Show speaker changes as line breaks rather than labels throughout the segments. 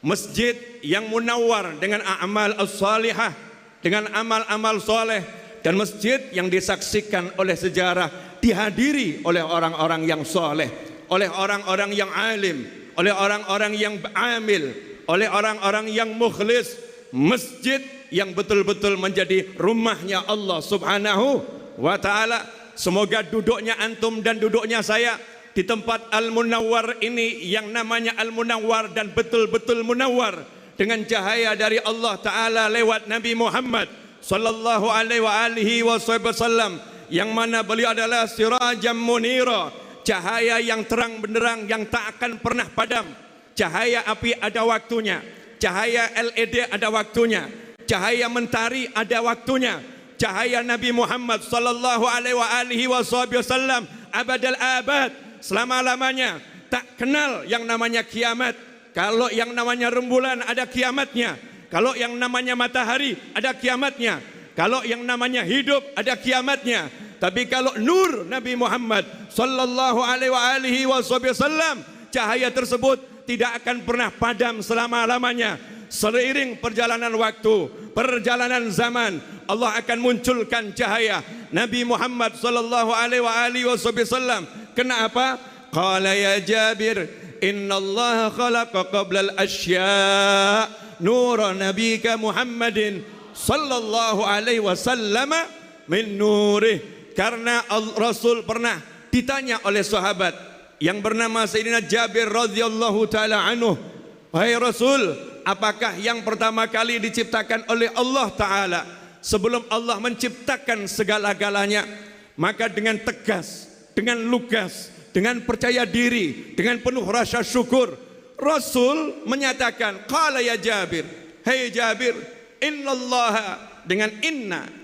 masjid yang munawwar dengan amal as-salihah, dengan amal-amal soleh, dan masjid yang disaksikan oleh sejarah, dihadiri oleh orang-orang yang soleh, oleh orang-orang yang alim, oleh orang-orang yang amil, oleh orang-orang yang mukhlis. Masjid yang betul-betul menjadi rumahnya Allah Subhanahu wa ta'ala. Semoga duduknya antum dan duduknya saya di tempat Al-Munawwar ini, yang namanya Al-Munawwar dan betul-betul munawwar dengan cahaya dari Allah Ta'ala lewat Nabi Muhammad sallallahu alaihi wasallam, yang mana beliau adalah sirajam munira, cahaya yang terang benderang yang tak akan pernah padam. Cahaya api ada waktunya, cahaya LED ada waktunya, cahaya mentari ada waktunya, cahaya Nabi Muhammad sallallahu alaihi wasallam abadal abad, selama-lamanya. Tak kenal yang namanya kiamat. Kalau yang namanya rembulan ada kiamatnya, kalau yang namanya matahari ada kiamatnya, kalau yang namanya hidup ada kiamatnya. Tapi kalau nur Nabi Muhammad sallallahu alaihi wasallam, cahaya tersebut tidak akan pernah padam selama-lamanya. Seiring perjalanan waktu, perjalanan zaman, Allah akan munculkan cahaya Nabi Muhammad sallallahu alaihi wasallam. Kenapa? Qala ya Jabir, inna Allah khalaqa qabla al-asya' nura nabika Muhammadin sallallahu alaihi wasallam min nurih. Karena Rasul pernah ditanya oleh sahabat yang bernama Sayyidina Jabir radhiyallahu taala anhu, "Wahai Rasul, apakah yang pertama kali diciptakan oleh Allah Ta'ala sebelum Allah menciptakan segala-galanya?" Maka dengan tegas, dengan lugas, dengan percaya diri, dengan penuh rasa syukur, Rasul menyatakan, "Qala ya Jabir, hai Jabir, innallaha," dengan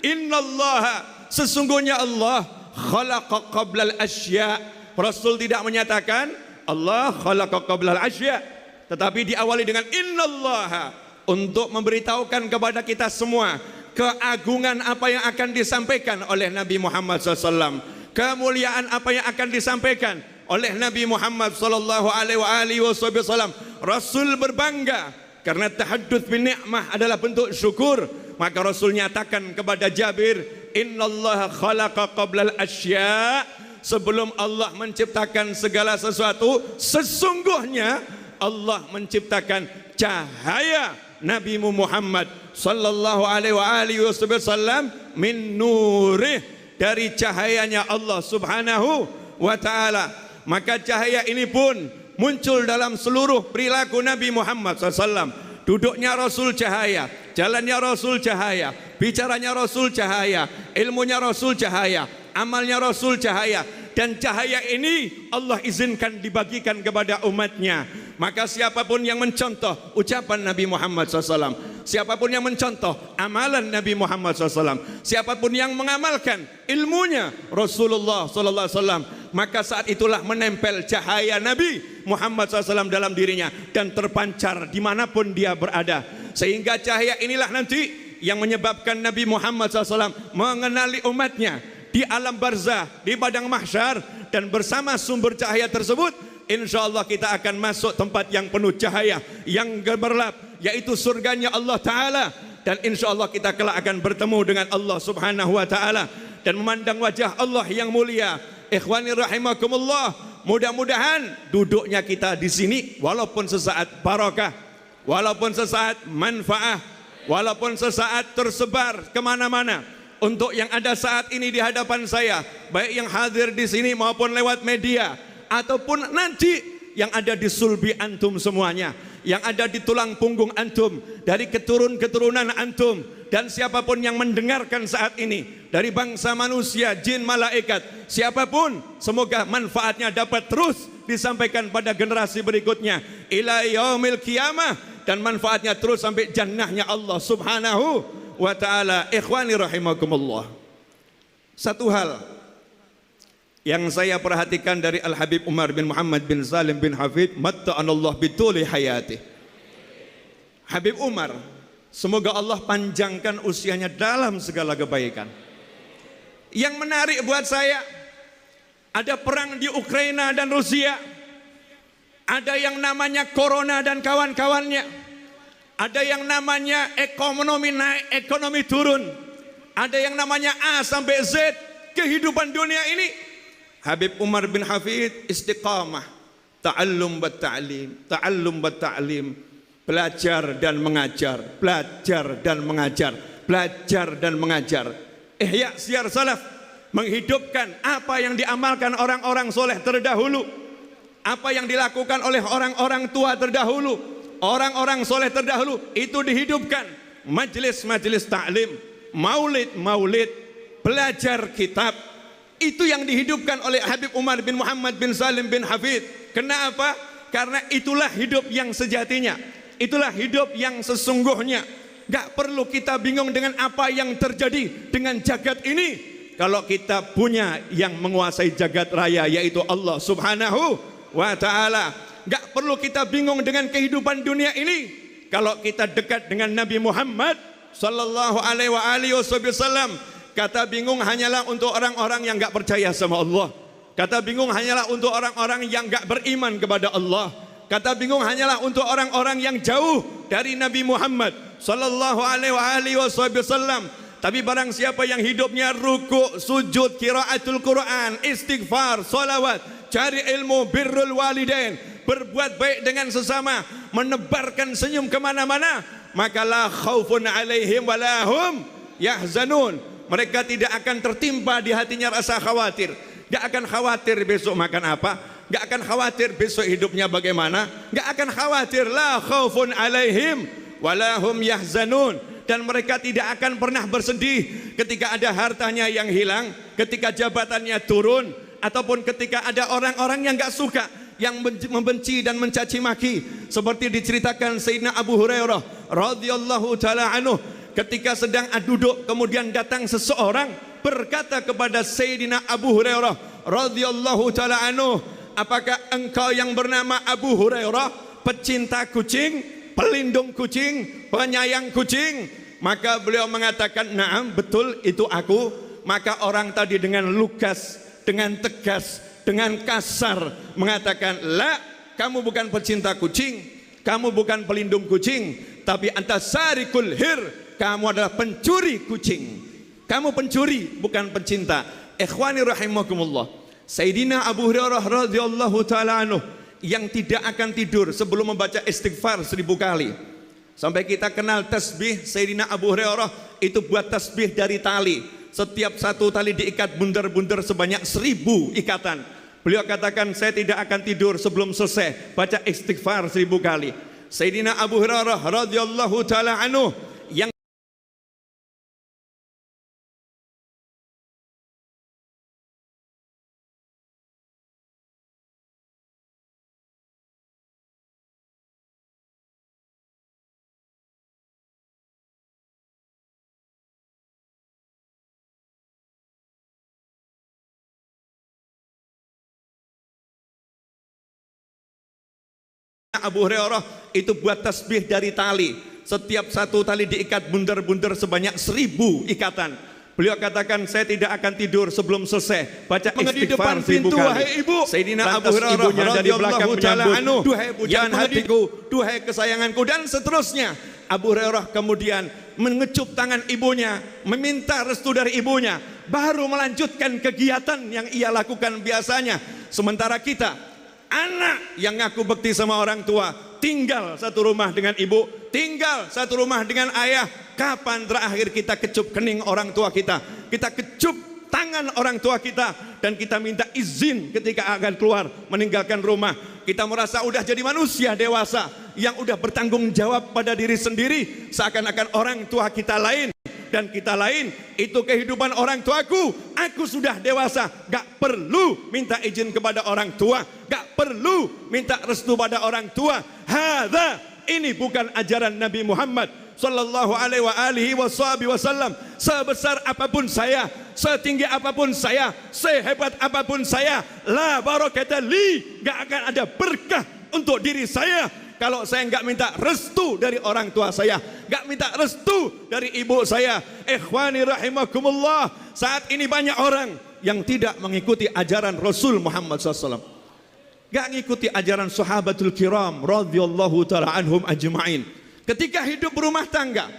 innallaha, sesungguhnya Allah khalaqa qabla al-asya'. Rasul tidak menyatakan Allah khalaqa qabla al-asya', tetapi diawali dengan innallaha, untuk memberitahukan kepada kita semua keagungan apa yang akan disampaikan oleh Nabi Muhammad SAW, kemuliaan apa yang akan disampaikan oleh Nabi Muhammad sallallahu alaihi wasallam. Rasul berbangga karena tahadduts bin ni'mah adalah bentuk syukur. Maka Rasul nyatakan kepada Jabir, innallaha khalaqa qabla al-asya', sebelum Allah menciptakan segala sesuatu, sesungguhnya Allah menciptakan cahaya Nabi Muhammad sallallahu alaihi wasallam min nurih, dari cahayanya Allah Subhanahu wa ta'ala. Maka cahaya ini pun muncul dalam seluruh perilaku Nabi Muhammad SAW. Duduknya Rasul cahaya, jalannya Rasul cahaya, bicaranya Rasul cahaya, ilmunya Rasul cahaya, amalnya Rasul cahaya. Dan cahaya ini Allah izinkan dibagikan kepada umatnya. Maka siapapun yang mencontoh ucapan Nabi Muhammad SAW, siapapun yang mencontoh amalan Nabi Muhammad SAW, siapapun yang mengamalkan ilmunya Rasulullah SAW, maka saat itulah menempel cahaya Nabi Muhammad SAW dalam dirinya dan terpancar dimanapun dia berada. Sehingga cahaya inilah nanti yang menyebabkan Nabi Muhammad SAW mengenali umatnya di alam barzah, di padang mahsyar, dan bersama sumber cahaya tersebut insyaallah kita akan masuk tempat yang penuh cahaya yang gemerlap, yaitu surganya Allah Ta'ala. Dan insyaallah kita kelak akan bertemu dengan Allah Subhanahu wa Ta'ala dan memandang wajah Allah yang mulia. Ikhwani rahimakumullah, mudah-mudahan duduknya kita di sini walaupun sesaat barakah, walaupun sesaat manfaah, walaupun sesaat tersebar kemana-mana. Untuk yang ada saat ini di hadapan saya, baik yang hadir di sini maupun lewat media, ataupun nanti yang ada di sulbi antum semuanya, yang ada di tulang punggung antum, dari keturunan antum, dan siapapun yang mendengarkan saat ini, dari bangsa manusia, jin, malaikat, siapapun, semoga manfaatnya dapat terus disampaikan pada generasi berikutnya ila yaumil qiyamah, dan manfaatnya terus sampai jannahnya Allah Subhanahu wa ta'ala. Ikhwani rahimakumullah, satu hal yang saya perhatikan dari Al-Habib Umar bin Muhammad bin Salim bin Hafid matta'anallah bituli hayati, Habib Umar, semoga Allah panjangkan usianya dalam segala kebaikan. Yang menarik buat saya, ada perang di Ukraina dan Rusia, ada yang namanya corona dan kawan-kawannya, Ada yang namanya ekonomi naik, ekonomi turun. Ada yang namanya A sampai Z. Kehidupan dunia ini, Habib Umar bin Hafid istiqamah, ta'allum wa ta'lim, ta'allum wa ta'lim, belajar dan mengajar, belajar dan mengajar, belajar dan mengajar. Ihya syiar salaf, menghidupkan apa yang diamalkan orang-orang soleh terdahulu, apa yang dilakukan oleh orang-orang tua terdahulu, orang-orang soleh terdahulu, itu dihidupkan. Majelis-majelis ta'lim, maulid-maulid, belajar kitab, itu yang dihidupkan oleh Habib Umar bin Muhammad bin Salim bin Hafid. Kenapa? Karena itulah hidup yang sejatinya, itulah hidup yang sesungguhnya. Gak perlu kita bingung dengan apa yang terjadi dengan jagat ini, kalau kita punya yang menguasai jagat raya, yaitu Allah subhanahu wa ta'ala. Gak perlu kita bingung dengan kehidupan dunia ini, kalau kita dekat dengan Nabi Muhammad sallallahu alaihi wasallam. Kata bingung hanyalah untuk orang-orang yang gak percaya sama Allah. Kata bingung hanyalah untuk orang-orang yang gak beriman kepada Allah. Kata bingung hanyalah untuk orang-orang yang jauh dari Nabi Muhammad sallallahu alaihi wasallam. Tapi barang siapa yang hidupnya ruku', sujud, qiraatul Quran, istighfar, salawat, cari ilmu, birrul walidain, berbuat baik dengan sesama, menebarkan senyum kemana-mana, maka la khaufun alaihim walahum yahzanun. Mereka tidak akan tertimpa di hatinya rasa khawatir. Gak akan khawatir besok makan apa, gak akan khawatir besok hidupnya bagaimana, gak akan khawatir. La khaufun alaihim walahum yahzanun. Dan mereka tidak akan pernah bersedih ketika ada hartanya yang hilang, ketika jabatannya turun, ataupun ketika ada orang-orang yang gak suka, yang membenci dan mencaci maki. Seperti diceritakan Sayyidina Abu Hurairah radhiyallahu ta'ala anhu, ketika sedang duduk, kemudian datang seseorang berkata kepada Sayyidina Abu Hurairah radhiyallahu ta'ala anhu, apakah engkau yang bernama Abu Hurairah, pecinta kucing, pelindung kucing, penyayang kucing? Maka beliau mengatakan, "Na'am, betul, itu aku." Maka orang tadi dengan lugas, dengan tegas, dengan kasar mengatakan, "La, kamu bukan pecinta kucing, kamu bukan pelindung kucing, tapi anta sarikul hir, kamu adalah pencuri kucing. Kamu pencuri, bukan pencinta." Ikhwani rahimakumullah, Sayyidina Abu Hurairah radhiyallahu ta'ala anhu yang tidak akan tidur sebelum membaca istighfar 1000 kali. Sampai kita kenal tasbih Sayyidina Abu Hurairah itu buat tasbih dari tali. Setiap satu tali diikat bundar-bundar sebanyak 1000 ikatan. Beliau katakan, saya tidak akan tidur sebelum selesai baca istighfar 1000 kali. Sayyidina Abu Hurairah radhiyallahu ta'ala anhu yang Abu Hurairah itu buat tasbih dari tali. Setiap satu tali diikat bundar-bundar sebanyak 1000 ikatan. Beliau katakan, saya tidak akan tidur sebelum selesai baca istighfar 1000 kali. Wahai ibu, Sayyidina Abu Hurairah dari belakang menyambut, "Duhai pujaan hatiku, duhai kesayanganku," dan seterusnya. Abu Hurairah kemudian mengecup tangan ibunya, meminta restu dari ibunya, baru melanjutkan kegiatan yang ia lakukan biasanya. Sementara kita, anak yang ngaku bekti sama orang tua, tinggal satu rumah dengan ibu, tinggal satu rumah dengan ayah. Kapan terakhir kita kecup kening orang tua kita? Kita kecup tangan orang tua kita, dan kita minta izin ketika akan keluar meninggalkan rumah. Kita merasa udah jadi manusia dewasa yang udah bertanggung jawab pada diri sendiri, seakan-akan orang tua kita lain dan kita lain. Itu kehidupan orang tuaku. Aku sudah dewasa, gak perlu minta izin kepada orang tua, gak perlu minta restu pada orang tua. Hadza, ini bukan ajaran Nabi Muhammad sallallahu alaihi wasallam. Sebesar apapun saya, setinggi apapun saya, sehebat apapun saya, la barakata li, gak akan ada berkah untuk diri saya kalau saya enggak minta restu dari orang tua saya, enggak minta restu dari ibu saya. Ikhwani rahimakumullah, saat ini banyak orang yang tidak mengikuti ajaran Rasul Muhammad SAW, enggak mengikuti ajaran sahabatul kiram radhiyallahu ta'ala anhum ajma'in. ketika hidup berumah tangga,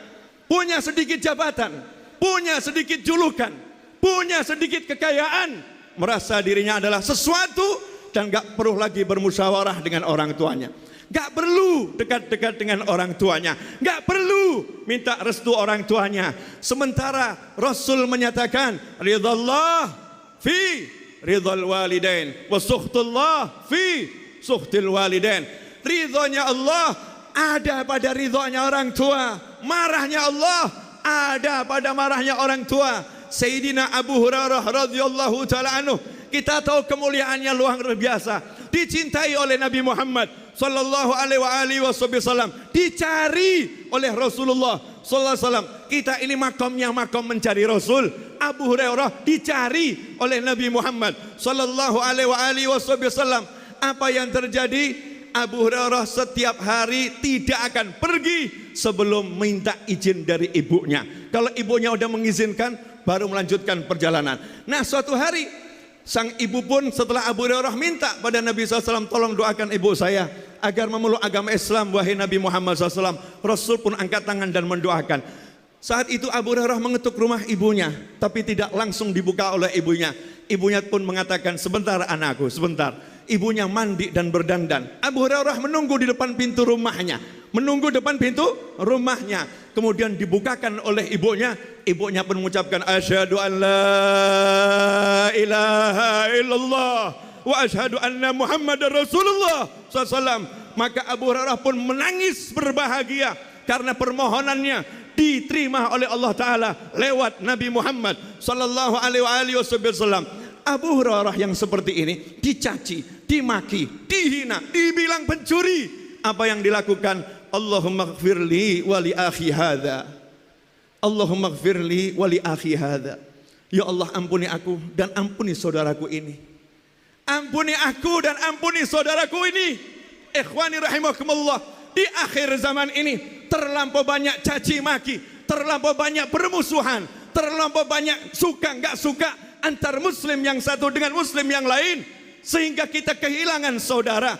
punya sedikit jabatan, punya sedikit julukan, punya sedikit kekayaan, merasa dirinya adalah sesuatu dan gak perlu lagi bermusyawarah dengan orang tuanya, gak perlu dekat-dekat dengan orang tuanya, gak perlu minta restu orang tuanya. Sementara Rasul menyatakan ridhallah fi ridhal walidain wa sukhtullah fi sukhtil walidain. Ridhonya Allah ada pada ridhonya orang tua, marahnya Allah ada pada marahnya orang tua. Sayyidina Abu Hurairah radhiyallahu taala anhu, kita tahu kemuliaannya luar biasa, dicintai oleh Nabi Muhammad sallallahu alaihi wasallam, dicari oleh Rasulullah sallallahu alaihi wasallam. Kita ini makamnya makam mencari Rasul. Abu Hurairah dicari oleh Nabi Muhammad sallallahu alaihi wasallam. Apa yang terjadi? Abu Hurairah setiap hari tidak akan pergi sebelum minta izin dari ibunya. Kalau ibunya udah mengizinkan, baru melanjutkan perjalanan. Nah, suatu hari sang ibu pun setelah Abu Hurairah minta pada Nabi SAW, tolong doakan ibu saya agar memeluk agama Islam, wahai Nabi Muhammad SAW. Rasul pun angkat tangan dan mendoakan. Saat itu Abu Hurairah mengetuk rumah ibunya, tapi tidak langsung dibuka oleh ibunya. Ibunya pun mengatakan, sebentar anakku, sebentar. Ibunya mandi dan berdandan. Abu Hurairah menunggu di depan pintu rumahnya, menunggu depan pintu rumahnya. Kemudian dibukakan oleh ibunya. Ibunya pun mengucapkan, asyhadu an la ilaha illallah wa asyhadu anna Muhammadar Rasulullah SAW. Maka Abu Hurairah pun menangis berbahagia karena permohonannya diterima oleh Allah Ta'ala lewat Nabi Muhammad sallallahu alaihi wasallam. Abu Hurairah yang seperti ini dicaci, dimaki, dihina, dibilang pencuri. Apa yang dilakukan? Allahumma gfirli wali akhi hadha, Allahumma gfirli wali akhi hadha. Ya Allah, ampuni aku dan ampuni saudaraku ini. Ampuni aku dan ampuni saudaraku ini. Ikhwani rahimakumullah, di akhir zaman ini terlampau banyak caci maki, terlampau banyak permusuhan, terlampau banyak suka nggak suka antar muslim yang satu dengan muslim yang lain, sehingga kita kehilangan saudara.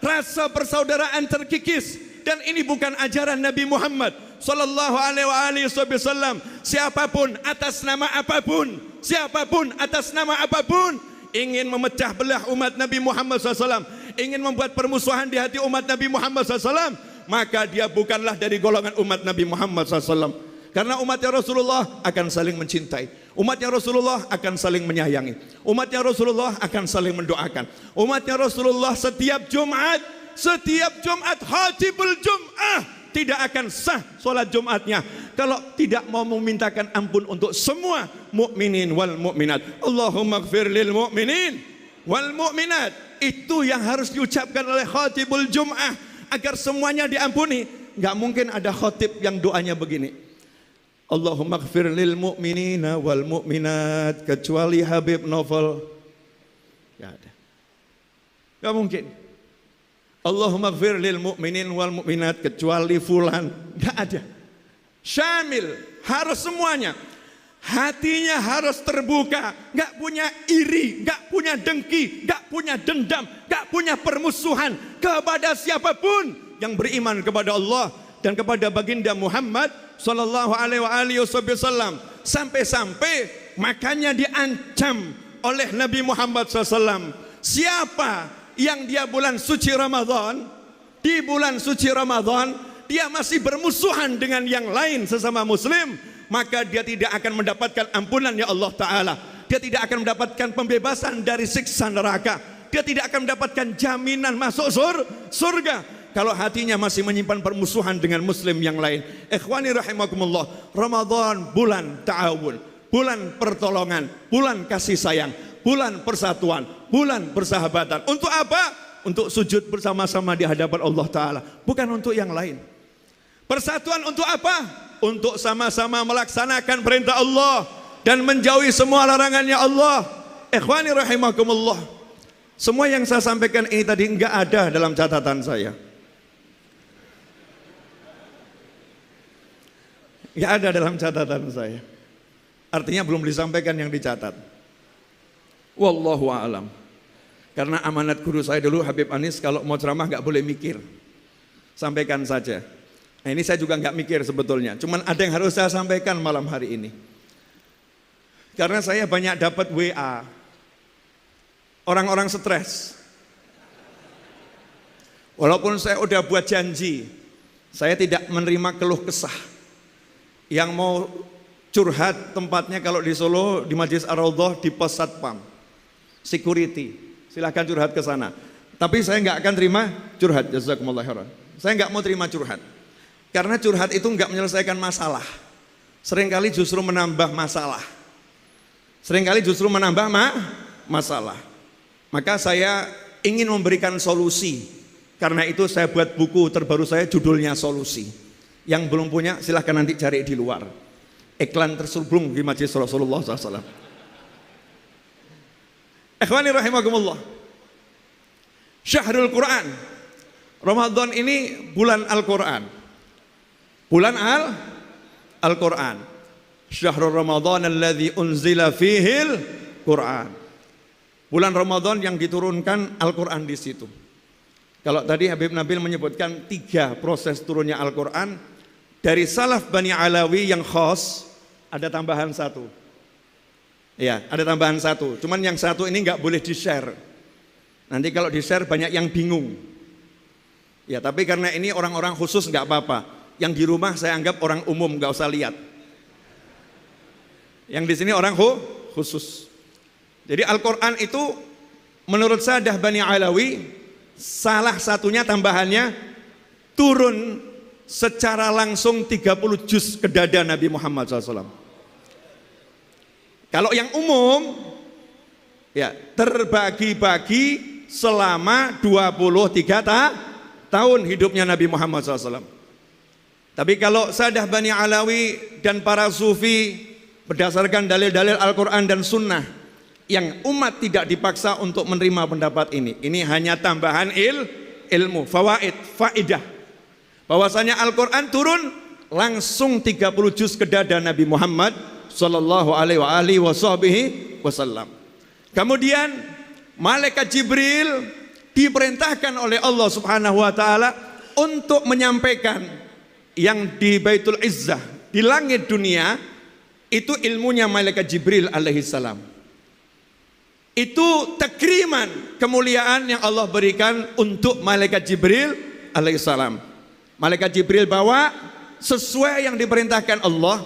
Rasa persaudaraan terkikis, dan ini bukan ajaran Nabi Muhammad sallallahu alaihi wasallam. Siapapun atas nama apapun, siapapun atas nama apapun ingin memecah belah umat Nabi Muhammad SAW, ingin membuat permusuhan di hati umat Nabi Muhammad SAW, maka dia bukanlah dari golongan umat Nabi Muhammad SAW. Karena umatnya Rasulullah akan saling mencintai, umatnya Rasulullah akan saling menyayangi, umatnya Rasulullah akan saling mendoakan. Umatnya Rasulullah setiap Jumat khatibul Jum'ah tidak akan sah sholat Jumatnya kalau tidak mau memintakan ampun untuk semua mukminin wal mukminat. Allahumma gfir lil mukminin wal mukminat. Itu yang harus diucapkan oleh khatibul Jum'ah agar semuanya diampuni. Gak mungkin ada khatib yang doanya begini, Allahumma gfir lil mu'minina wal mu'minat, kecuali Habib Novel. Gak ada, gak mungkin. Allahumma gfir lil mu'minin wal mu'minat, kecuali fulan. Gak ada. Syamil, harus semuanya. Hatinya harus terbuka, gak punya iri, gak punya dengki, gak punya dendam, gak punya permusuhan kepada siapapun yang beriman kepada Allah dan kepada baginda Muhammad sallallahu alaihi wasallam. Sampai-sampai makanya diancam oleh Nabi Muhammad SAW. Siapa yang dia bulan suci Ramadan, di bulan suci Ramadan dia masih bermusuhan dengan yang lain sesama muslim, maka dia tidak akan mendapatkan ampunan ya Allah Ta'ala. Dia tidak akan mendapatkan pembebasan dari siksa neraka. Dia tidak akan mendapatkan jaminan masuk surga kalau hatinya masih menyimpan permusuhan dengan muslim yang lain. Ikhwani rahimakumullah, Ramadan bulan ta'awun, bulan pertolongan, bulan kasih sayang, bulan persatuan, bulan persahabatan. Untuk apa? Untuk sujud bersama-sama di hadapan Allah Ta'ala, bukan untuk yang lain. Persatuan untuk apa? Untuk sama-sama melaksanakan perintah Allah dan menjauhi semua larangannya Allah. Ikhwani rahimakumullah, semua yang saya sampaikan ini tadi enggak ada dalam catatan saya. Enggak ada dalam catatan saya. Artinya belum disampaikan yang dicatat. Wallahu a'lam. Karena amanat guru saya dulu Habib Anis, kalau mau ceramah enggak boleh mikir, sampaikan saja. Nah, ini saya juga nggak mikir sebetulnya, cuman ada yang harus saya sampaikan malam hari ini. Karena saya banyak dapat WA, orang-orang stres. Walaupun saya udah buat janji, saya tidak menerima keluh kesah. Yang mau curhat tempatnya kalau di Solo, di Majelis Ar-Raudhah, di pos Satpam, security, silahkan curhat ke sana. Tapi saya nggak akan terima curhat, jazakumullah khairan. Saya nggak mau terima curhat, karena curhat itu nggak menyelesaikan masalah. Seringkali justru menambah masalah. Masalah. Maka saya ingin memberikan solusi. Karena itu saya buat buku terbaru saya, judulnya Solusi. Yang belum punya silahkan nanti cari di luar. Iklan terselubung di Majelis Rasulullah SAW. Ikhwani rahimakumullah. Syahrul Quran. Ramadan ini bulan Al-Quran. Bulan Al-Quran. Syahrul Ramadan alladzi unzila fihil Quran. Bulan Ramadan yang diturunkan Al-Quran di situ. Kalau tadi Habib Nabil menyebutkan 3 proses turunnya Al-Quran, dari salaf Bani Alawi yang khas, ada tambahan 1. Ya, ada tambahan 1. Cuman yang 1 ini nggak boleh di-share. Nanti kalau di-share banyak yang bingung. Ya, tapi karena ini orang-orang khusus nggak apa-apa. Yang di rumah saya anggap orang umum, nggak usah lihat. Yang di sini orang khusus. Jadi Al-Quran itu menurut Sadah Bani Alawi, salah satunya tambahannya turun secara langsung 30 juz ke dada Nabi Muhammad SAW. Kalau yang umum ya terbagi-bagi selama 23 tahun hidupnya Nabi Muhammad SAW. Tapi kalau Sadah Bani Alawi dan para sufi berdasarkan dalil-dalil Al-Quran dan Sunnah, yang umat tidak dipaksa untuk menerima pendapat ini. Ini hanya tambahan ilmu, fawaid, faidah. Bahwasanya Al-Quran turun langsung 30 juz ke dada Nabi Muhammad sallallahu alaihi wasallam. Kemudian malaikat Jibril diperintahkan oleh Allah Subhanahu wa taala untuk menyampaikan yang di Baitul Izzah, di langit dunia, itu ilmunya malaikat Jibril alaihi salam. Itu takriman, kemuliaan yang Allah berikan untuk malaikat Jibril alaihissalam. Malaikat Jibril bawa sesuai yang diperintahkan Allah.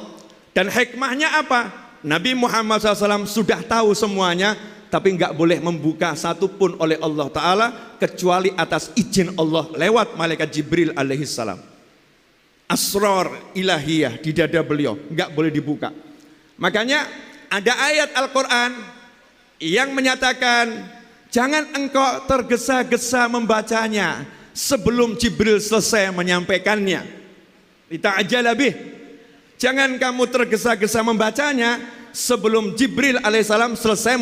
Dan hikmahnya apa? Nabi Muhammad SAW sudah tahu semuanya, tapi nggak boleh membuka satupun oleh Allah Ta'ala kecuali atas izin Allah lewat malaikat Jibril alaihissalam. Asrar ilahiyah di dada beliau nggak boleh dibuka. Makanya ada ayat Al-Quran yang menyatakan jangan engkau tergesa-gesa membacanya sebelum Jibril selesai menyampaikannya. Lita'ajjala bih. Jangan kamu tergesa-gesa membacanya sebelum Jibril alaihissalam selesai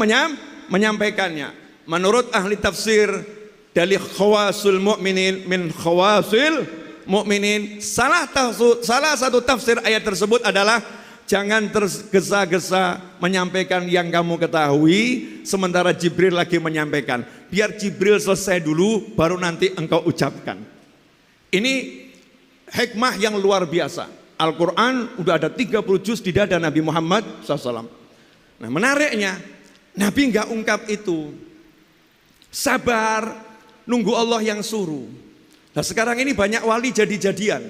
menyampaikannya. Menurut ahli tafsir dari khawasul mu'minin min khawasil mu'minin, salah satu tafsir ayat tersebut adalah jangan tergesa-gesa menyampaikan yang kamu ketahui sementara Jibril lagi menyampaikan. Biar Jibril selesai dulu baru nanti engkau ucapkan. Ini hikmah yang luar biasa. Al-Quran udah ada 30 juz di dada Nabi Muhammad SAW. Nah menariknya, Nabi nggak ungkap itu. Sabar, nunggu Allah yang suruh. Nah sekarang ini banyak wali jadi-jadian.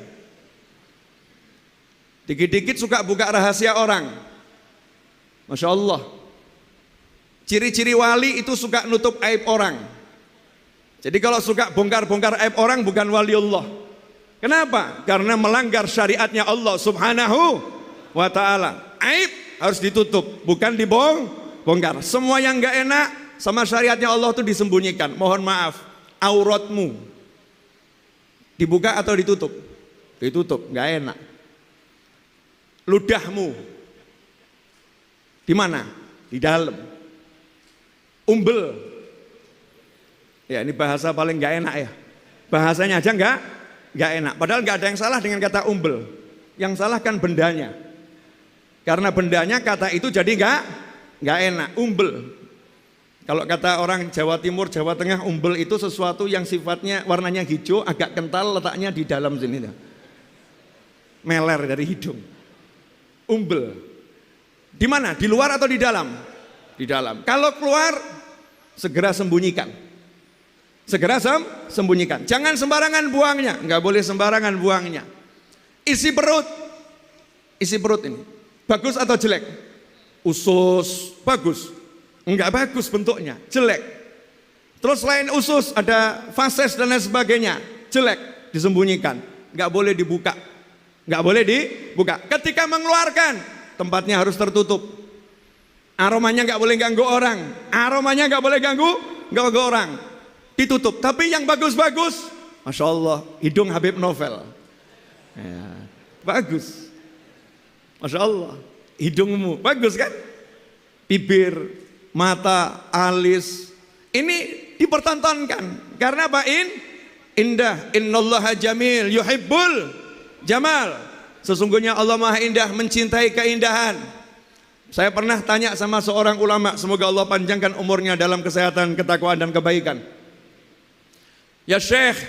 Dikit-dikit suka buka rahasia orang. Masya Allah. Ciri-ciri wali itu suka nutup aib orang. Jadi kalau suka bongkar-bongkar aib orang bukan waliullah. Kenapa? Karena melanggar syariatnya Allah Subhanahu wa ta'ala. Aib harus ditutup, bukan dibongkar. Semua yang gak enak sama syariatnya Allah itu disembunyikan. Mohon maaf, auratmu dibuka atau ditutup? Ditutup, gak enak. Ludahmu di mana? Di dalam. Umbel. Ya ini bahasa paling nggak enak ya. Bahasanya aja nggak enak. Padahal nggak ada yang salah dengan kata umbel. Yang salah kan bendanya. Karena bendanya kata itu jadi nggak enak. Umbel. Kalau kata orang Jawa Timur, Jawa Tengah, umbel itu sesuatu yang sifatnya warnanya hijau, agak kental, letaknya di dalam sini. meler dari hidung. Umbel. Di mana? Di luar atau di dalam? Di dalam. Kalau keluar, segera sembunyikan. Segera sembunyikan. Jangan sembarangan buangnya. Enggak boleh sembarangan buangnya. Isi perut. Isi perut ini. Bagus atau jelek? Usus. Bagus. Enggak bagus bentuknya. Jelek. Terus selain usus ada fases dan lain sebagainya. Jelek. Disembunyikan. Enggak boleh dibuka. Enggak boleh dibuka. Ketika mengeluarkan, tempatnya harus tertutup. Aromanya enggak boleh ganggu orang. Aromanya enggak boleh ganggu orang. Ditutup. Tapi yang bagus-bagus, Masya Allah, hidung Habib Novel. Ya, bagus. Masya Allah, hidungmu bagus kan? Bibir, mata, alis. Ini dipertontonkan. Karena apa? Indah. Innallaha jamil yuhibbul jamal. Sesungguhnya Allah Maha Indah, mencintai keindahan. Saya pernah tanya sama seorang ulama, semoga Allah panjangkan umurnya dalam kesehatan, ketakwaan dan kebaikan. Ya Syekh,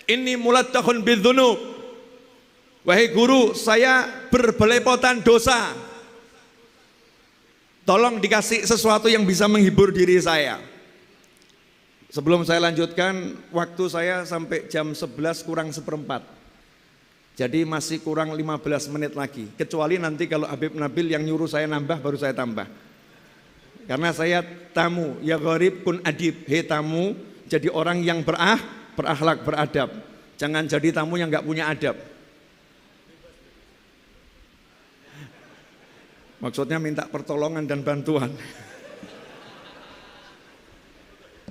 ini mulattahun bidzunub. Wahai guru, saya berbelepotan dosa. Tolong dikasih sesuatu yang bisa menghibur diri saya. Sebelum saya lanjutkan, waktu saya sampai jam 11 kurang seperempat. Jadi masih kurang 15 menit lagi. Kecuali nanti kalau Habib Nabil yang nyuruh saya nambah, baru saya tambah. Karena saya tamu, ya gharib kun adib. Hei tamu, jadi orang yang berakhlak, beradab. Jangan jadi tamu yang gak punya adab. Maksudnya minta pertolongan dan bantuan.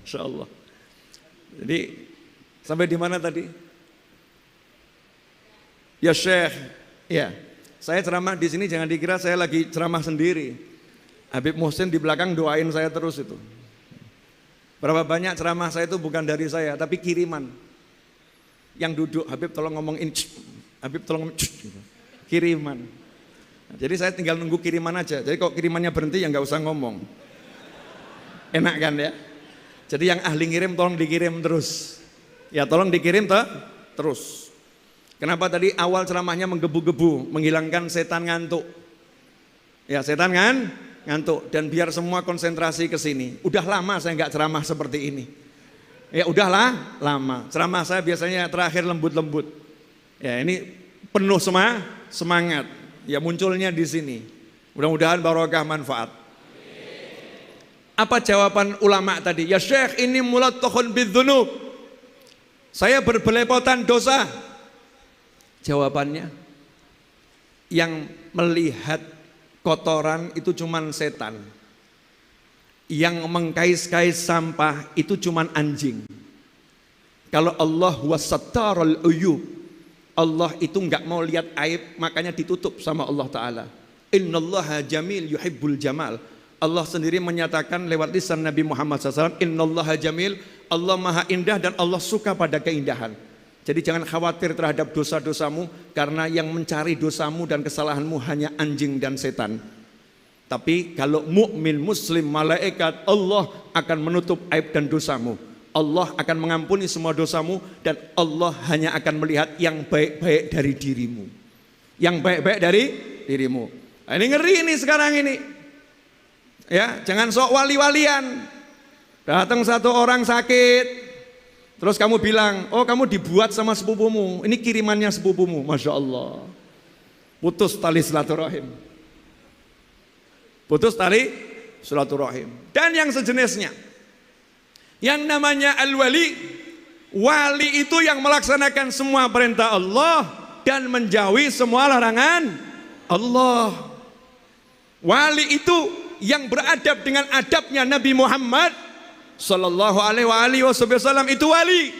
Insya Allah. Jadi sampai di mana tadi? Ya Syekh, ya. Saya ceramah di sini jangan dikira saya lagi ceramah sendiri. Habib Muhsin di belakang doain saya terus itu. Berapa banyak ceramah saya itu bukan dari saya, tapi kiriman. Yang duduk, Habib tolong ngomongin, Habib tolong ngomongin, kiriman. Jadi saya tinggal nunggu kiriman aja. Jadi kalau kirimannya berhenti ya nggak usah ngomong. Enak kan ya? Jadi yang ahli ngirim tolong dikirim terus. Ya tolong dikirim terus. Kenapa tadi awal ceramahnya menggebu-gebu, menghilangkan setan ngantuk. Ya setan ngantuk dan biar semua konsentrasi ke sini. Udah lama saya nggak ceramah seperti ini. Ya udahlah lama. Ceramah saya biasanya terakhir lembut-lembut. Ya ini penuh semangat. Ya munculnya di sini. Mudah-mudahan barokah manfaat. Apa jawaban ulama tadi? Ya Syekh, ini mulattahun bidzunub. Saya berbelepotan dosa. Jawabannya, yang melihat kotoran itu cuman setan. Yang mengkais-kais sampah itu cuman anjing. Kalau Allah wasattarul uyub, Allah itu enggak mau lihat aib, makanya ditutup sama Allah Ta'ala. Innallaha jamil yuhibbul jamal. Allah sendiri menyatakan lewat lisan Nabi Muhammad SAW, Innallaha jamil, Allah maha indah dan Allah suka pada keindahan. Jadi jangan khawatir terhadap dosa-dosamu, karena yang mencari dosamu dan kesalahanmu hanya anjing dan setan. Tapi kalau mukmin, muslim, malaikat, Allah akan menutup aib dan dosamu. Allah akan mengampuni semua dosamu dan Allah hanya akan melihat yang baik-baik dari dirimu. Yang baik-baik dari dirimu. Nah, ini ngeri ini sekarang ini. Ya, jangan sok wali-walian. Datang satu orang sakit, terus kamu bilang, oh kamu dibuat sama sepupumu, ini kirimannya sepupumu, Masya Allah. Putus tali silaturahim. Putus tali silaturahim. Dan yang sejenisnya. Yang namanya al-wali, wali itu yang melaksanakan semua perintah Allah dan menjauhi semua larangan Allah. Wali itu yang beradab dengan adabnya Nabi Muhammad Sallallahu alaihi wasallam, itu wali.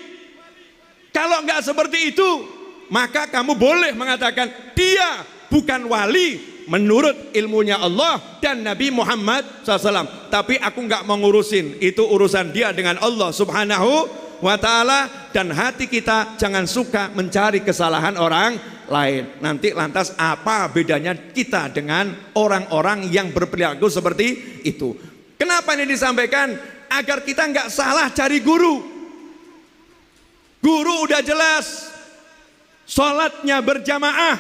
Kalau enggak seperti itu, maka kamu boleh mengatakan dia bukan wali menurut ilmunya Allah dan Nabi Muhammad SAW. Tapi aku enggak mau ngurusin, itu urusan dia dengan Allah Subhanahu wa ta'ala. Dan hati kita jangan suka mencari kesalahan orang lain. Nanti lantas apa bedanya kita dengan orang-orang yang berperilaku seperti itu? Kenapa ini disampaikan? Agar kita nggak salah cari guru. Guru udah jelas, sholatnya berjamaah,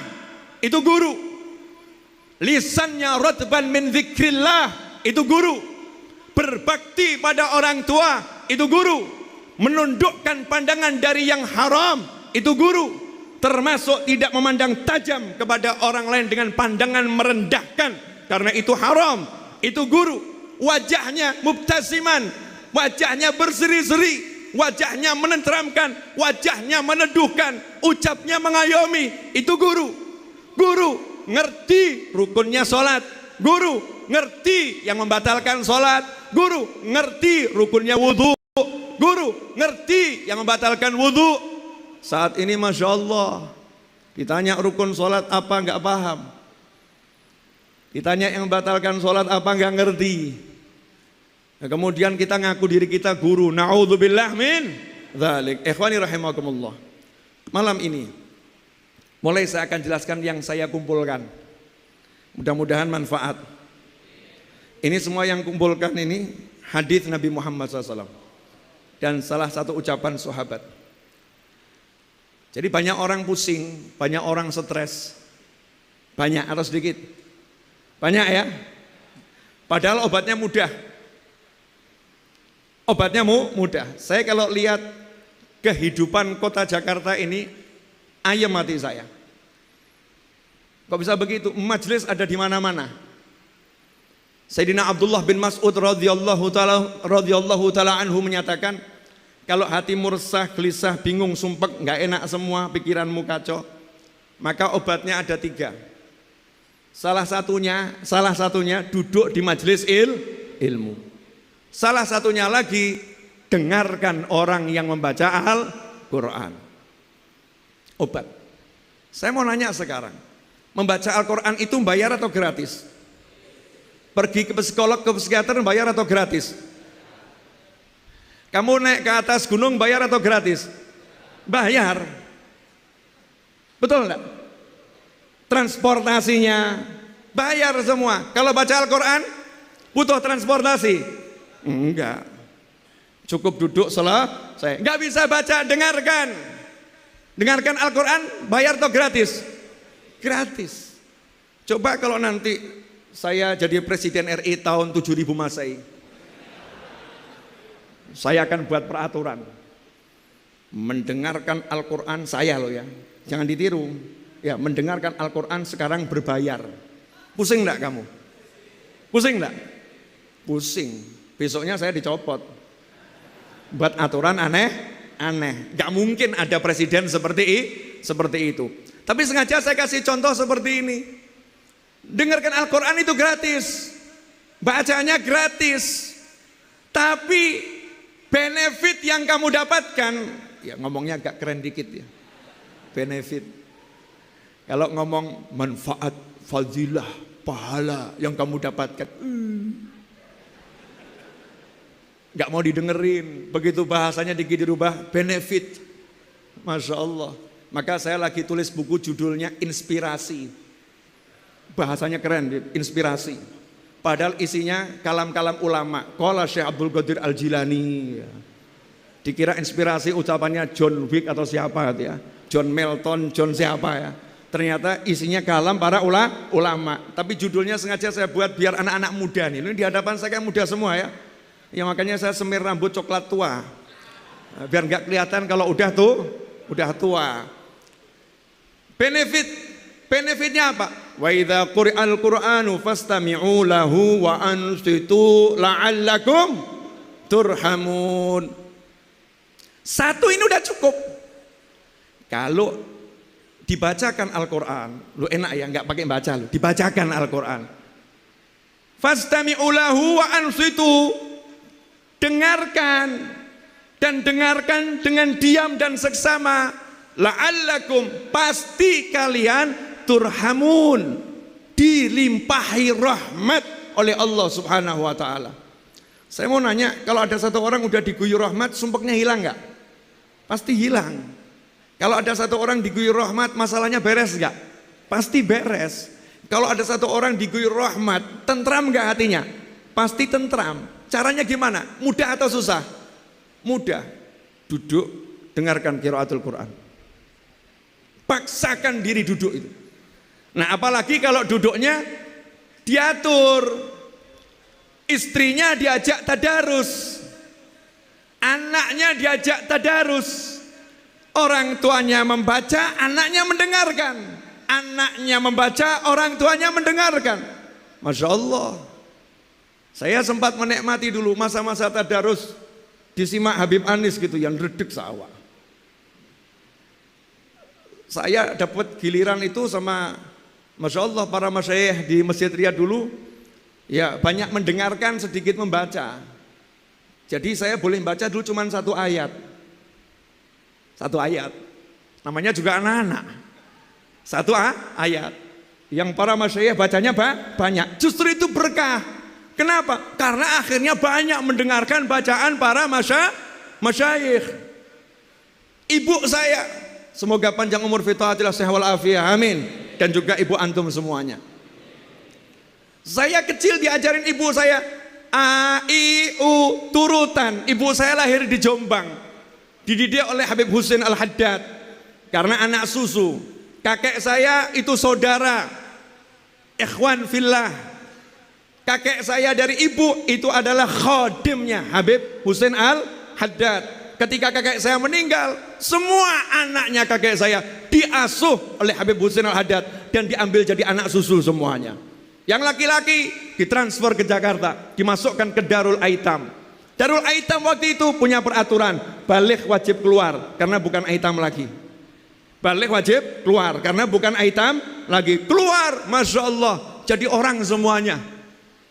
itu guru. Lisannya ratban min dzikrillah, itu guru. Berbakti pada orang tua, itu guru. Menundukkan pandangan dari yang haram, itu guru. Termasuk tidak memandang tajam kepada orang lain dengan pandangan merendahkan, karena itu haram, itu guru. Wajahnya mubtasiman, wajahnya berseri-seri, wajahnya menenteramkan, wajahnya meneduhkan, ucapnya mengayomi, itu guru. Guru ngerti rukunnya sholat, guru ngerti yang membatalkan sholat, guru ngerti rukunnya wudhu, guru ngerti yang membatalkan wudhu. Saat ini Masya Allah, ditanya rukun sholat apa nggak paham, ditanya yang membatalkan sholat apa nggak ngerti. Nah, kemudian kita ngaku diri kita guru. Na'udzubillah min dzalik. Ikhwani rahimakumullah. Malam ini mulai saya akan jelaskan yang saya kumpulkan. Mudah-mudahan manfaat. Ini semua yang kumpulkan ini hadis Nabi Muhammad SAW dan salah satu ucapan sahabat. Jadi banyak orang pusing, banyak orang stres. Banyak atau sedikit? Banyak ya. Padahal obatnya mudah. Obatnya mudah. Saya kalau lihat kehidupan kota Jakarta ini, ayam mati saya. Kok bisa begitu? Majelis ada di mana-mana. Sayyidina Abdullah bin Mas'ud radhiyallahu taala anhu menyatakan, kalau hatimu resah, gelisah, bingung, sumpek, nggak enak semua, pikiranmu kacau, maka obatnya ada 3. Salah satunya duduk di majelis ilmu. Salah satunya lagi, dengarkan orang yang membaca Al-Quran. Obat. Saya mau nanya sekarang, membaca Al-Quran itu bayar atau gratis? Pergi ke psikolog, ke psikiater bayar atau gratis? Kamu naik ke atas gunung bayar atau gratis? Bayar. Betul enggak? Transportasinya bayar semua. Kalau baca Al-Quran butuh transportasi? Enggak. Cukup duduk selesai. Enggak bisa baca, dengarkan. Dengarkan Al-Quran bayar atau gratis? Gratis. Coba kalau nanti saya jadi Presiden RI tahun 7000 Masehi, saya akan buat peraturan. Mendengarkan Al-Quran, saya loh ya, jangan ditiru ya, mendengarkan Al-Quran sekarang berbayar. Pusing enggak kamu? Pusing enggak? Pusing. Besoknya saya dicopot. Buat aturan aneh. Gak mungkin ada presiden seperti itu. Tapi sengaja saya kasih contoh seperti ini. Dengarkan Al-Quran itu gratis, bacanya gratis. Tapi benefit yang kamu dapatkan, ya ngomongnya agak keren dikit ya, benefit. Kalau ngomong manfaat, fadilah, pahala yang kamu dapatkan, gak mau didengerin. Begitu bahasanya dikit dirubah, benefit. Masya Allah. Maka saya lagi tulis buku judulnya Inspirasi. Bahasanya keren, inspirasi. Padahal isinya kalam-kalam ulama. Qala Syekh Abdul Qadir Al-Jilani. Dikira inspirasi ucapannya John Wick atau siapa ya, John Milton, John siapa ya. Ternyata isinya kalam para ulama. Tapi judulnya sengaja saya buat biar anak-anak muda nih. Ini di hadapan saya kan muda semua ya. Ya makanya saya semir rambut coklat tua, biar nggak kelihatan kalau udah tua. Benefitnya apa? Wa idza quri'al Qur'anu fastami'u lahu wa ansitu la'allakum turhamun. Satu ini udah cukup. Kalau dibacakan Al-Quran, lu enak ya, nggak pakai baca lu, dibacakan Al-Quran. Fastami'u lahu wa ansitu. Dengarkan dan dengarkan dengan diam dan seksama. La'allakum, pasti kalian turhamun, dilimpahi rahmat oleh Allah Subhanahu wa taala. Saya mau nanya, kalau ada satu orang udah diguyur rahmat, sumpeknya hilang enggak? Pasti hilang. Kalau ada satu orang diguyur rahmat, masalahnya beres enggak? Pasti beres. Kalau ada satu orang diguyur rahmat, tentram enggak hatinya? Pasti tentram. Caranya gimana? Mudah atau susah? Mudah. Duduk, dengarkan qiraatul Quran. Paksakan diri duduk itu. Nah, apalagi kalau duduknya diatur, istrinya diajak tadarus, anaknya diajak tadarus, orang tuanya membaca, anaknya mendengarkan, anaknya membaca, orang tuanya mendengarkan. Masya Allah. Saya sempat menikmati dulu masa-masa tadarus disimak Habib Anis gitu, yang redek sawah. Saya dapat giliran itu sama Masya Allah para masyayikh di Masjid Riyadh dulu, ya banyak mendengarkan, sedikit membaca. Jadi saya boleh baca dulu cuma satu ayat. Satu ayat. Namanya juga anak-anak. Satu ayat. Yang para masyayikh bacanya banyak. Justru itu berkah. Kenapa? Karena akhirnya banyak mendengarkan bacaan para masyayikh. Ibu saya, semoga panjang umur fi taatillah sehat wal afiyah, amin. Dan juga ibu antum semuanya. Saya kecil diajarin ibu saya A, I, U, turutan. Ibu saya lahir di Jombang, dididik oleh Habib Husain Al-Haddad karena anak susu. Kakek saya itu saudara, ikhwan fillah. Kakek saya dari ibu itu adalah khadimnya Habib Husain Al-Haddad. Ketika kakek saya meninggal, semua anaknya kakek saya diasuh oleh Habib Husain Al-Haddad dan diambil jadi anak susu semuanya. Yang laki-laki ditransfer ke Jakarta, dimasukkan ke Darul Aitam. Darul Aitam waktu itu punya peraturan, balik wajib keluar karena bukan aitam lagi. Balik wajib keluar karena bukan aitam lagi. Keluar, Masya Allah, jadi orang semuanya.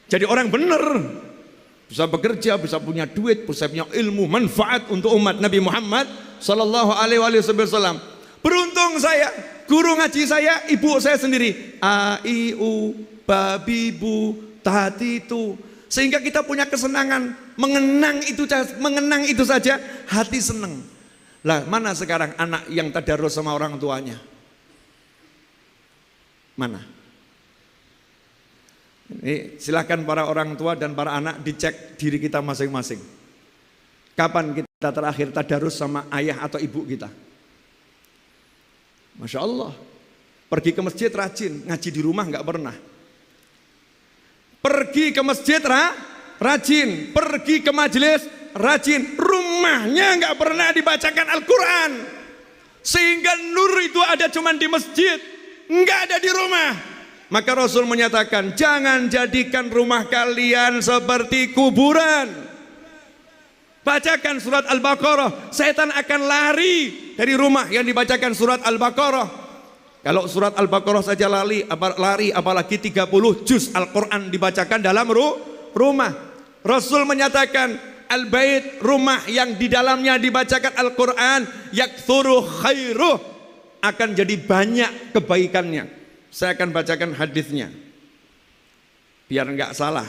Jadi orang bener. Bisa bekerja, bisa punya duit, bisa punya ilmu, manfaat untuk umat Nabi Muhammad Sallallahu Alaihi Wasallam. Beruntung saya, guru ngaji saya, ibu saya sendiri. A, I, U, babi, bu, tati itu. Sehingga kita punya kesenangan mengenang itu saja, hati senang. Lah, mana sekarang anak yang tadarus sama orang tuanya? Mana? Ini silakan para orang tua dan para anak dicek diri kita masing-masing. Kapan kita terakhir tadarus sama ayah atau ibu kita? Masya Allah. Pergi ke masjid rajin, ngaji di rumah nggak pernah. Pergi ke masjid rajin, pergi ke majelis rajin, rumahnya nggak pernah dibacakan Al-Quran. Sehingga nur itu ada cuma di masjid, nggak ada di rumah. Maka Rasul menyatakan, jangan jadikan rumah kalian seperti kuburan. Bacakan surat Al-Baqarah, setan akan lari dari rumah yang dibacakan surat Al-Baqarah. Kalau surat Al-Baqarah saja lari apalagi 30 juz Al-Quran dibacakan dalam rumah. Rasul menyatakan, al-bait, rumah yang di dalamnya dibacakan Al-Quran, yakthuru khairuh, akan jadi banyak kebaikannya. Saya akan bacakan hadisnya biar enggak salah.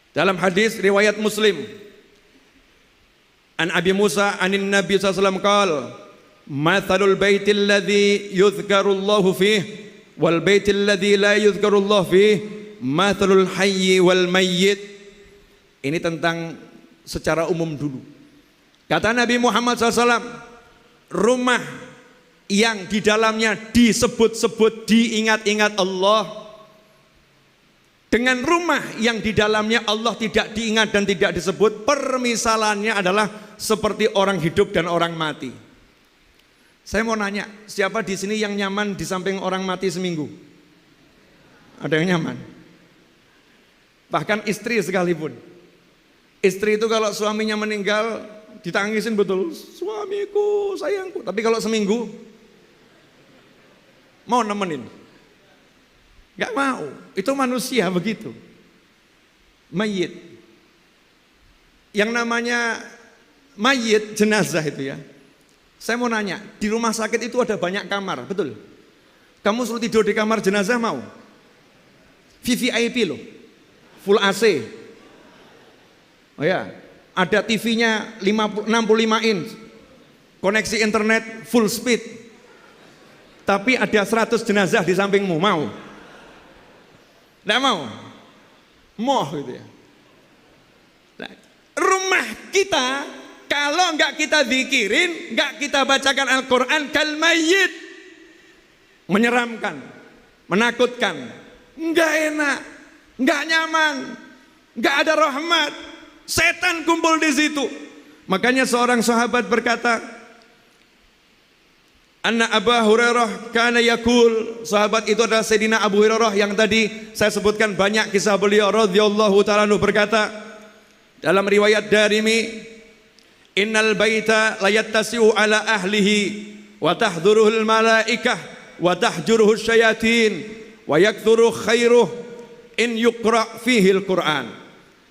Dalam hadis riwayat Muslim, an Abi Musa anin Nabi sallallahu alaihi wasallam qala, mathalul baitil ladzi yuzkarullahu fihi wal baitil ladzi la yuzkarullahu fihi mathalul hayyi wal mayyit. Ini tentang secara umum dulu. Kata Nabi Muhammad SAW, rumah yang di dalamnya disebut-sebut, diingat-ingat Allah, dengan rumah yang di dalamnya Allah tidak diingat dan tidak disebut, permisalannya adalah seperti orang hidup dan orang mati. Saya mau nanya, siapa di sini yang nyaman di samping orang mati seminggu? Ada yang nyaman? Bahkan istri sekalipun. Istri itu kalau suaminya meninggal, ditangisin betul, suamiku, sayangku. Tapi kalau seminggu mau nemenin, gak mau. Itu manusia begitu. Mayit. Yang namanya mayit, jenazah itu ya. Saya mau nanya, di rumah sakit itu ada banyak kamar, betul? Kamu suruh tidur di kamar jenazah mau? VVIP loh, full AC. Oh ya, ada TV-nya 65 inch, koneksi internet full speed, tapi ada 100 jenazah di sampingmu, mau? Tidak mau? Moh gitu ya. Nah, rumah kita Kalau enggak kita zikirin, enggak kita bacakan Al-Quran, kal mayyit, menyeramkan, menakutkan, enggak enak, enggak nyaman, enggak ada rahmat, setan kumpul di situ. Makanya seorang sahabat berkata, anna Abu Hurairah kana yakul, sahabat itu adalah Sayyidina Abu Hurairah yang tadi saya sebutkan banyak kisah beliau radhiyallahu ta'ala anhu, berkata dalam riwayat Darimi, innal baita la yattasi'u ala ahlihi wa tahdhuruhul malaikah wa tahjuruhu syayatin wa yakthuru khairuh in yuqra fihi al-Qur'an.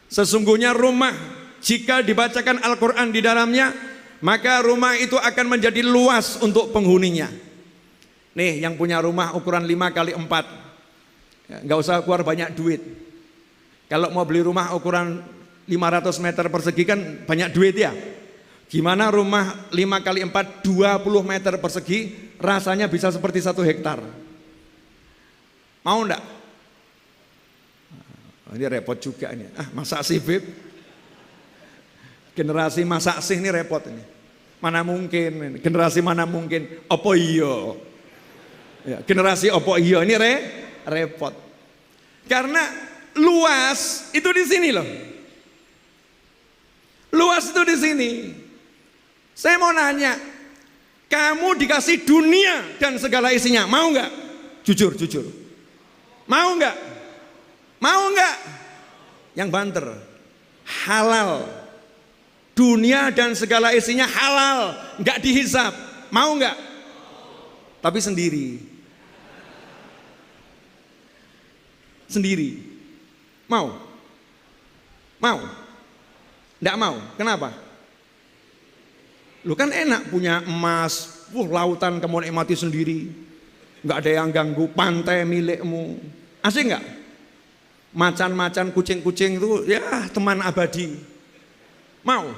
Sesungguhnya rumah jika dibacakan Al-Quran di dalamnya, maka rumah itu akan menjadi luas untuk penghuninya. Nih yang punya rumah ukuran 5x4, nggak usah keluar banyak duit. Kalau mau beli rumah ukuran 500 meter persegi kan banyak duit ya. Gimana rumah 5x4 20 meter persegi rasanya bisa seperti 1 hektar. Mau enggak? Ini repot juga ini. Masa sih Beb? Generasi masak sih ini repot ini. Mana mungkin, generasi mana mungkin, opo iyo. Ya, generasi opo iyo ini repot. Karena luas itu di sini loh. Luas itu di sini. Saya mau nanya, kamu dikasih dunia dan segala isinya, mau nggak? Jujur. Mau nggak? Mau nggak? Yang banter, halal. Dunia dan segala isinya halal, nggak dihisap. Mau nggak? Tapi sendiri. Mau? Nggak mau. Kenapa? Lu kan enak punya emas, lautan kamu nikmati sendiri, nggak ada yang ganggu, pantai milikmu. Asik nggak? Macan-macan, kucing-kucing itu ya teman abadi. Mau?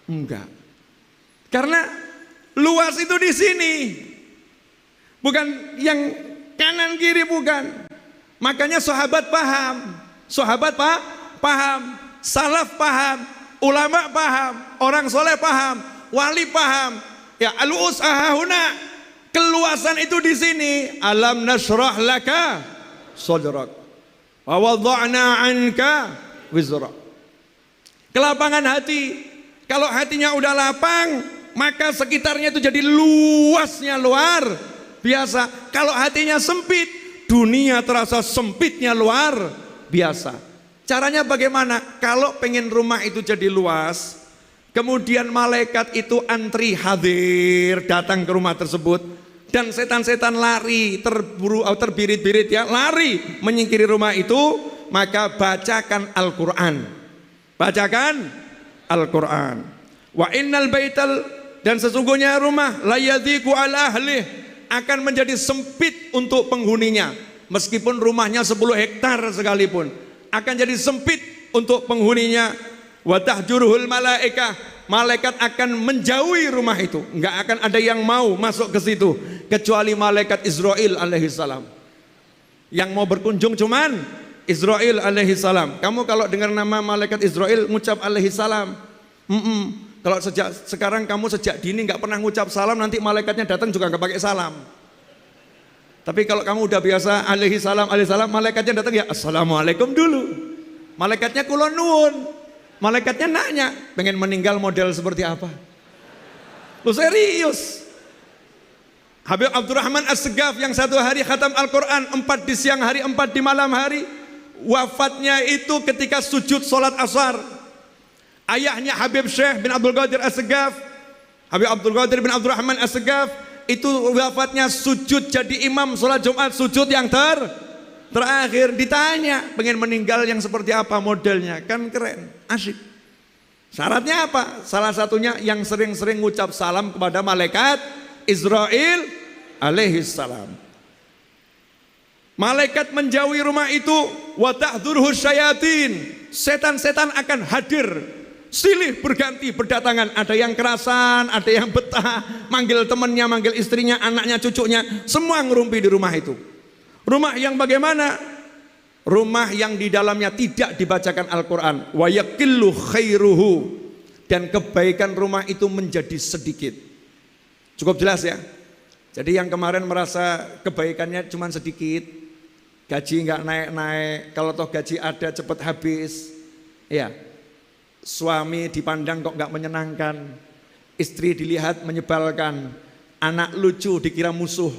Enggak. Karena luas itu di sini. Bukan yang kanan kiri, bukan. Makanya sahabat paham. Paham. Salaf paham. Ulama paham. Orang soleh paham. Wali paham. Ya al-us ahahuna. Keluasan itu di sini. Alam nashrah laka sadrak wa wada'na anka wizrak. Kelapangan hati. Kalau hatinya udah lapang, maka sekitarnya itu jadi luasnya luar biasa. Kalau hatinya sempit, dunia terasa sempitnya luar biasa. Caranya bagaimana? Kalau pengen rumah itu jadi luas, kemudian malaikat itu antri hadir datang ke rumah tersebut, dan setan-setan lari terbirit-birit ya, lari menyingkiri rumah itu, maka bacakan Al-Quran. Bacakan Al-Quran. Wa innal baital, dan sesungguhnya rumah la yadhiqu ala ahlih, akan menjadi sempit untuk penghuninya. Meskipun rumahnya 10 hektar sekalipun, akan jadi sempit untuk penghuninya. Wa tahjuruhul malaikah, malaikat akan menjauhi rumah itu. Enggak akan ada yang mau masuk ke situ kecuali malaikat Israil alaihi salam. Yang mau berkunjung cuman Israil alaihi salam. Kamu kalau dengar nama malaikat Israil ngucap alaihi salam. Kalau sekarang kamu sejak dini nggak pernah ngucap salam, nanti malaikatnya datang juga nggak pakai salam. Tapi kalau kamu udah biasa alaihi salam, malaikatnya datang ya assalamualaikum dulu. Malaikatnya kulon nuwun. Malaikatnya nanya, pengen meninggal model seperti apa? Lu serius? Habib Abdurrahman As-Segaf yang 1 hari khatam Al-Quran, 4 di siang hari, 4 di malam hari, wafatnya itu ketika sujud sholat asar. Ayahnya Habib Syekh bin Abdul Qadir As-Segaf, Habib Abdul Qadir bin Abdurrahman As-Segaf, itu wafatnya sujud jadi imam sholat Jumat, sujud yang terakhir. Ditanya pengen meninggal yang seperti apa modelnya, kan keren, asyik. Syaratnya apa? Salah satunya yang sering-sering ngucap salam kepada malaikat Israil alaihi salam. Malaikat menjauhi rumah itu, wa tahdhuruhu syayatin, setan-setan akan hadir silih berganti berdatangan. Ada yang kerasan, ada yang betah, manggil temannya, manggil istrinya, anaknya, cucunya, semua ngerumpi di rumah itu. Rumah yang bagaimana? Rumah yang di dalamnya tidak dibacakan Al-Quran. Wa yakillu khairuhu, dan kebaikan rumah itu menjadi sedikit. Cukup jelas ya. Jadi yang kemarin merasa kebaikannya cuma sedikit, gaji nggak naik-naik, kalau toh gaji ada cepat habis, ya. Suami dipandang kok nggak menyenangkan, istri dilihat menyebalkan, anak lucu dikira musuh,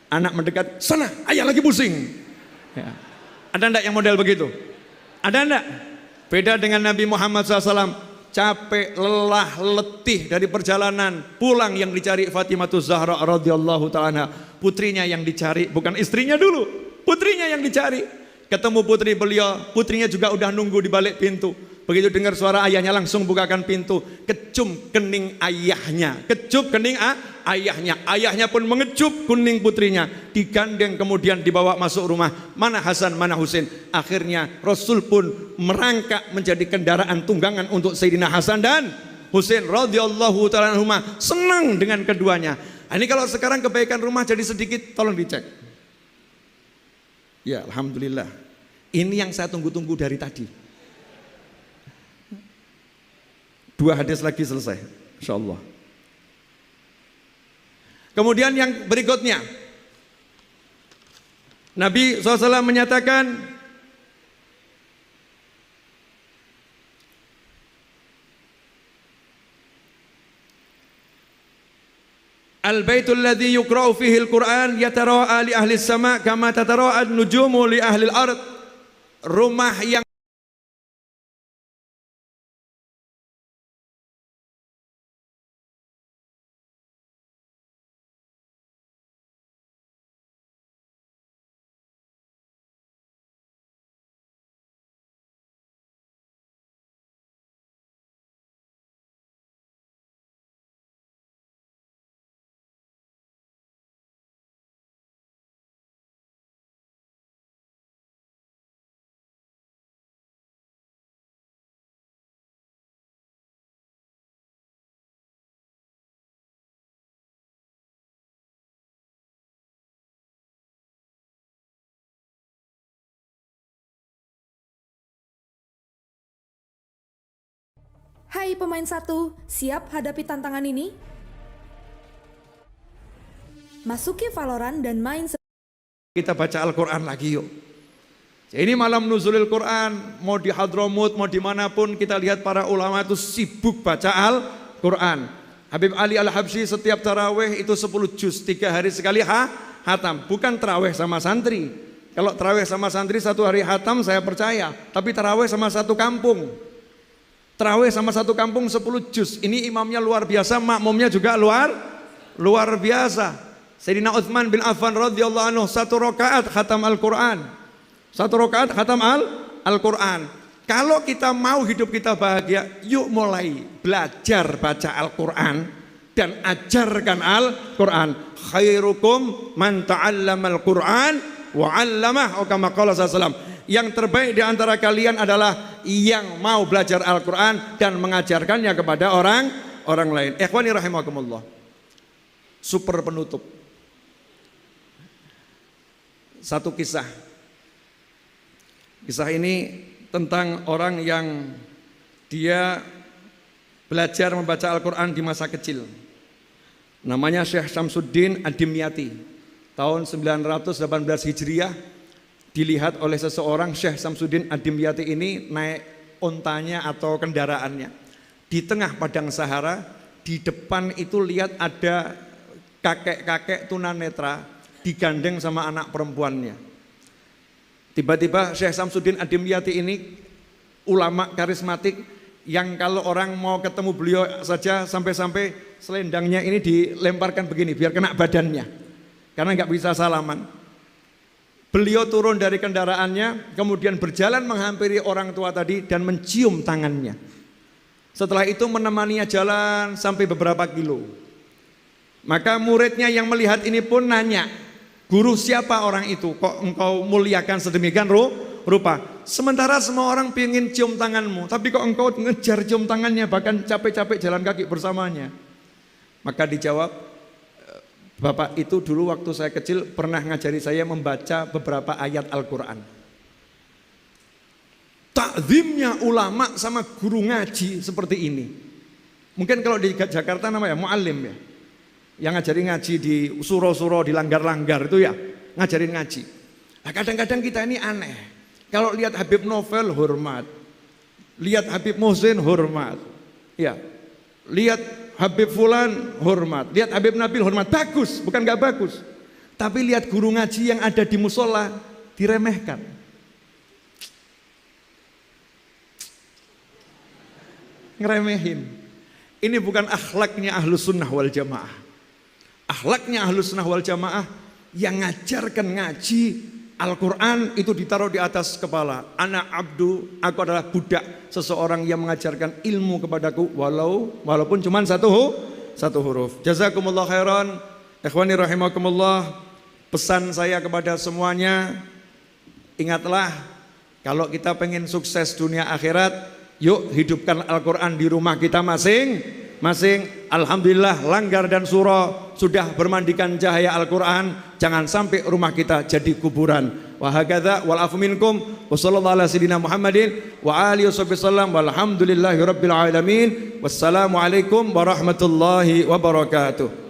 anak mendekat, sana ayah lagi pusing. Ya. Ada enggak yang model begitu? Ada enggak? Beda dengan Nabi Muhammad SAW, capek, lelah, letih dari perjalanan, pulang yang dicari Fatimah Zahra radhiyallahu ta'ala, putrinya yang dicari, bukan istrinya dulu, putrinya yang dicari. Ketemu putri beliau, putrinya juga udah nunggu di balik pintu. Begitu dengar suara ayahnya langsung bukakan pintu, kecup kening ayahnya, kecup kening ayahnya. Ayahnya pun mengecup kuning putrinya, digandeng kemudian dibawa masuk rumah. Mana Hasan, mana Husain. Akhirnya Rasul pun merangkak menjadi kendaraan tunggangan untuk Sayyidina Hasan dan Husain radhiyallahu ta'ala anhuma. Senang dengan keduanya. Ini kalau sekarang kebaikan rumah jadi sedikit, tolong dicek. Ya, alhamdulillah. Ini yang saya tunggu-tunggu dari tadi. 2 hadis lagi selesai, insyaallah. Kemudian yang berikutnya, Nabi SAW menyatakan, Al-baitul ladzi yuqra'u fihi al-Qur'an yatara'a li ahli as-sama' kama tatara'a an-nujumu li ahli al-ard. Rumah yang
Hai pemain 1, siap hadapi tantangan ini? Masuki Valorant dan main.
Kita baca Al-Quran lagi yuk. Ini malam nuzulil Quran, mau di Hadramut, mau dimanapun kita lihat para ulama itu sibuk baca Al-Quran. Habib Ali Al-Habsyi setiap taraweh itu 10 juz, 3 hari sekali hatam. Bukan taraweh sama santri. Kalau taraweh sama santri 1 hari hatam saya percaya, tapi taraweh sama satu kampung. Tarawih sama satu kampung 10 juz. Ini imamnya luar biasa, makmumnya juga luar biasa. Sayyidina Utsman bin Affan radhiyallahu anhu 1 rakaat khatam Al-Quran. 1 rakaat khatam Al-Quran. Kalau kita mau hidup kita bahagia, yuk mulai belajar baca Al-Quran dan ajarkan Al-Quran. Khairukum man ta'allamal Quran wa 'allamah, atau kama qala sallallahu. Yang terbaik di antara kalian adalah yang mau belajar Al-Quran dan mengajarkannya kepada orang lain. Ikhwani rahimakumullah. Super penutup. Satu kisah. Kisah ini tentang orang yang dia belajar membaca Al-Quran di masa kecil. Namanya Syekh Syamsuddin Ad-Dimyati. Tahun 918 Hijriah. Dilihat oleh seseorang, Syekh Syamsuddin Ad-Dimyati ini naik ontanya atau kendaraannya di tengah padang Sahara. Di depan itu lihat ada kakek-kakek tunanetra digandeng sama anak perempuannya. Tiba-tiba Syekh Syamsuddin Ad-Dimyati ini ulama karismatik yang kalau orang mau ketemu beliau saja sampai-sampai selendangnya ini dilemparkan begini biar kena badannya karena nggak bisa salaman. Beliau turun dari kendaraannya, kemudian berjalan menghampiri orang tua tadi dan mencium tangannya. Setelah itu menemaninya jalan sampai beberapa kilo. Maka muridnya yang melihat ini pun nanya, guru siapa orang itu? Kok engkau muliakan sedemikian rupa? Sementara semua orang ingin cium tanganmu, tapi kok engkau ngejar cium tangannya, bahkan capek-capek jalan kaki bersamanya. Maka dijawab, Bapak itu dulu waktu saya kecil pernah ngajari saya membaca beberapa ayat Al-Quran. takzimnya ulama sama guru ngaji seperti ini. Mungkin kalau di Jakarta namanya muallim ya, yang ngajarin ngaji di suro-suro, di langgar-langgar itu ya, ngajarin ngaji. Nah, kadang-kadang kita ini aneh. Kalau lihat Habib Novel hormat, lihat Habib Muhsin hormat, ya, lihat Habib Fulan hormat, lihat Habib Nabil hormat, bagus, bukan nggak bagus. Tapi lihat guru ngaji yang ada di musola diremehkan. Ngeremehin. Ini bukan akhlaknya Ahlus Sunnah wal Jamaah. Akhlaknya Ahlus Sunnah wal Jamaah yang ngajarkan ngaji Al-Quran itu ditaruh di atas kepala. Ana abdu, aku adalah budak, seseorang yang mengajarkan ilmu kepadaku walaupun cuma satu huruf. Jazakumullah khairan. Ikhwani rahimakumullah. Pesan saya kepada semuanya, ingatlah kalau kita pengen sukses dunia akhirat, yuk hidupkan Al-Quran di rumah kita masing-masing. Alhamdulillah langgar dan suro sudah bermandikan cahaya Al-Quran. Jangan sampai rumah kita jadi kuburan. Wa hakadza wal afu minkum wa sallallahu ala sayyidina Muhammadin wa alihi wasallam walhamdulillahi rabbil alamin. Wassalamu alaikum warahmatullahi wabarakatuh.